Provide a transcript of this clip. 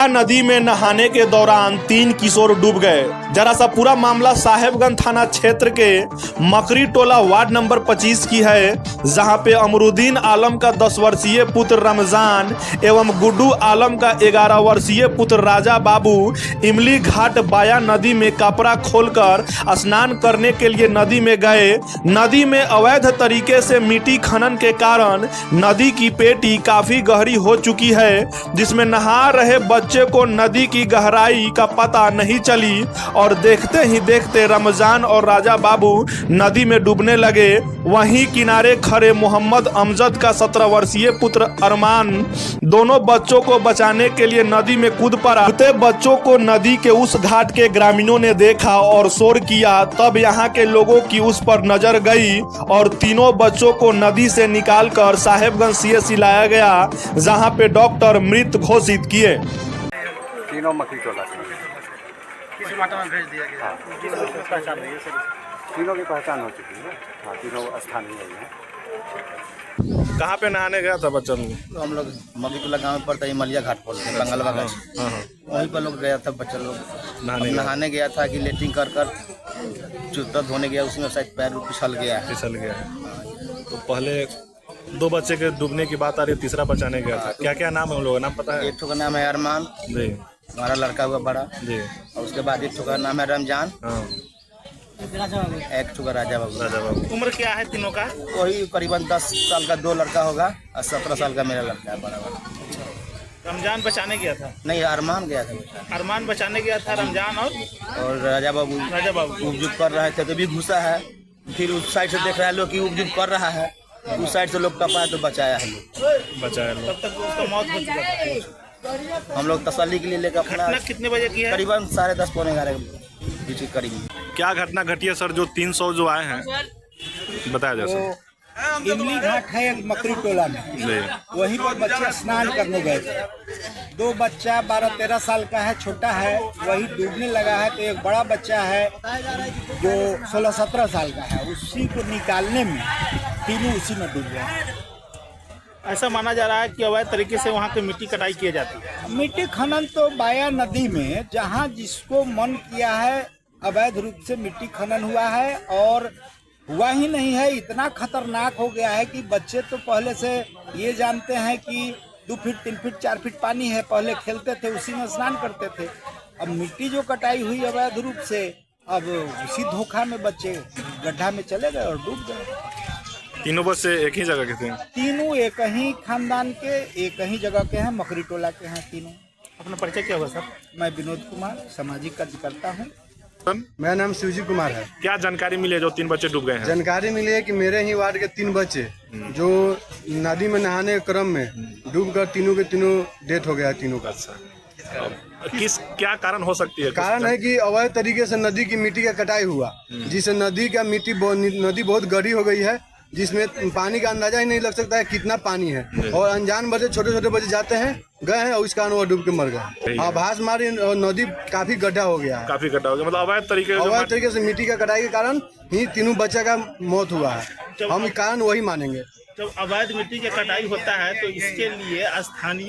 नदी में नहाने के दौरान 3 किशोर डूब गए। जरा सा पूरा मामला साहेबगंज थाना क्षेत्र के मकरी टोला वार्ड नंबर 25 की है, जहां पे अमरुद्दीन आलम का 10 वर्षीय पुत्र रमजान एवं गुड्डू आलम का 11 वर्षीय पुत्र राजा बाबू इमली घाट बाया नदी में कपड़ा खोलकर स्नान करने के लिए नदी में गए। नदी में अवैध तरीके से मिट्टी खनन के कारण नदी की पेटी काफी गहरी हो चुकी है, जिसमें नहा रहे बच्चे को नदी की गहराई का पता नहीं चली और देखते ही देखते रमजान और राजा बाबू नदी में डूबने लगे। वहीं किनारे खड़े मोहम्मद अमजद का 17 वर्षीय पुत्र अरमान दोनों बच्चों को बचाने के लिए नदी में कूद पड़ा। बच्चों को नदी के उस घाट के ग्रामीणों ने देखा और शोर किया, तब यहाँ के लोगों की उस पर नजर गई और तीनों बच्चों को नदी से निकालकर साहेबगंज सीएचसी लाया गया, जहां पे डॉक्टर मृत घोषित किए। तीनों मकरी टोला से किस मात्रा में भेज दिया गया? पहचान नहीं है सर। तीनों की पहचान हो चुकी है। हाँ, तीनों स्थानीय हैं। कहाँ पे नहाने गया था बच्चा लोग? तो हम लोग मकरी टोला गाँव में पड़ता है, मलिया घाट बोलते हैं, बंगलवा घाट। वहीं पर लोग गया था, बच्चा लोग नहाने गया था कि लेटिंग कर जूता धोने गया, उसमें शायद पैर फिसल गया है। तो पहले 2 बच्चे के डूबने की बात आ रही है, तीसरा बचाने गया था। क्या क्या नाम है उन लोगों का, नाम पता है? एक का नाम है अरमान जी, हमारा लड़का हुआ बड़ा जी, और उसके बाद एक का नाम है रमजान, एक का राजा बाबू। उम्र क्या है तीनों का? वही करीबन 10 साल का 2 लड़का होगा और 17 साल का मेरा लड़का है बड़ा बड़ा। रमजान बचाने गया था? नहीं, अरमान गया था। अरमान बचाने गया था, रमजान और राजा बाबू उपजुप कर रहे थे तो भी घुसा है, फिर उस साइड से देख रहे हैं लोग कि उपजुप कर रहा है, उस साइड से लोग टपा है तो बचाया है लोग। तब तक उसका मौत हो चुका था। हम लोग तसल्ली के लिए लेकर अपना कितने बजे की है? करीबन 10:30 पौने 11 बीच के करीब। क्या घटना घटी है सर, जो 300 जो आए हैं, बताया जा सकता? इमली घाट है एक मकरी टोला में, वहीं पर बच्चे स्नान करने गए थे। 2 बच्चा 12-13 साल का है, छोटा है, वही डूबने लगा है। तो एक बड़ा बच्चा है जो 16-17 साल का है, उसी को निकालने में तीनों उसी में डूब गए। ऐसा माना जा रहा है कि अवैध तरीके से वहाँ की मिट्टी कटाई की जाती है। मिट्टी खनन तो बाया नदी में जहाँ जिसको मन किया है अवैध रूप से मिट्टी खनन हुआ है, और हुआ ही नहीं है, इतना खतरनाक हो गया है कि बच्चे तो पहले से ये जानते हैं कि 2 फीट 3 फीट 4 फीट पानी है, पहले खेलते थे, उसी में स्नान करते थे। अब मिट्टी जो कटाई हुई अवैध रूप से, अब उसी धोखा में बच्चे गड्ढा में चले गए और डूब गए। तीनों बच्चे एक ही जगह के थे? तीनों एक ही खानदान के, एक ही जगह के हैं, मकरी टोला के हैं तीनों। अपना परिचय क्या होगा सर? मैं विनोद कुमार, सामाजिक कार्यकर्ता हूँ। मेरा नाम शिवजी कुमार है। क्या जानकारी मिली है जो 3 बच्चे डूब गए हैं? जानकारी मिली है कि मेरे ही वार्ड के 3 बच्चे जो नदी में नहाने के क्रम में डूबकर तीनों के तीनों डेथ हो गया है, तीनों का। क्या कारण हो सकती है? कारण है कि अवैध तरीके से नदी की मिट्टी का कटाई हुआ, जिससे नदी बहुत गहरी हो गई है, जिसमें पानी का अंदाजा ही नहीं लग सकता है कितना पानी है, और अनजान बच्चे छोटे छोटे बच्चे जाते हैं, गए हैं और इस कारण वो डूब के मर गए। आभास मारी और नदी काफी गड्ढा हो गया है, काफी गड्ढा हो गया। मतलब अवैध तरीके से मिट्टी का कटाई के कारण ही तीनों बच्चा का मौत हुआ है। हम कारण वही मानेंगे। जब अवैध मिट्टी की कटाई होता है तो इसके लिए स्थानीय